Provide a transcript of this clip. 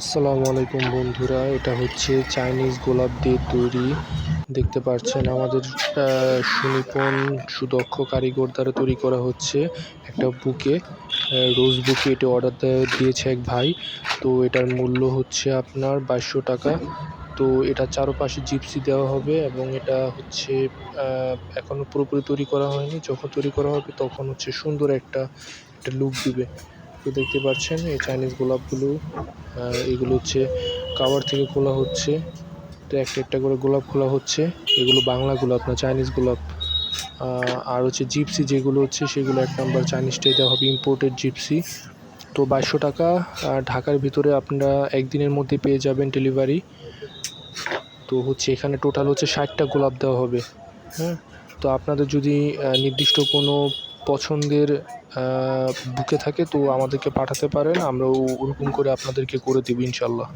আসসালামু আলাইকুম বন্ধুরা, এটা হচ্ছে চাইনিজ গোলাপ দিয়ে তৈরি। দেখতে পাচ্ছেন আমাদের সুনিপুণ সুদক্ষ কারিগর দ্বারা তৈরি করা হচ্ছে একটা বুকে, রোজ বুকে। এটা অর্ডার দিয়েছে এক ভাই। তো এটার মূল্য হচ্ছে আপনার 2200 টাকা। তো এটা চারপাশে জিপসি দেওয়া হবে এবং এটা হচ্ছে এখনও পুরোপুরি তৈরি করা হয়নি। যখন তৈরি করা হবে তখন হচ্ছে সুন্দর একটা লুক দিবে। তো দেখতে পাচ্ছেন এই চাইনিজ গোলাপগুলো, এগুলো হচ্ছে কাভার থেকে খোলা হচ্ছে। তো একটা একটা করে গোলাপ খোলা হচ্ছে। এগুলো বাংলা গোলাপ না, চাইনিজ গোলাপ। আর হচ্ছে জিপসি যেগুলো হচ্ছে সেগুলো 1 নাম্বার চাইনিজটাই দেওয়া হবে, ইম্পোর্টেড জিপসি। তো 2200 টাকা। ঢাকার ভিতরে আপনারা একদিনের মধ্যে পেয়ে যাবেন ডেলিভারি। তো হচ্ছে এখানে টোটাল হচ্ছে 60টা গোলাপ দেওয়া হবে। হ্যাঁ, তো আপনাদের যদি নির্দিষ্ট কোনো পছন্দের বুকে থাকে তো আমাদেরকে পাঠাতে পারেন, আমরা ওরকম করে আপনাদেরকে করে দেব ইনশাল্লাহ।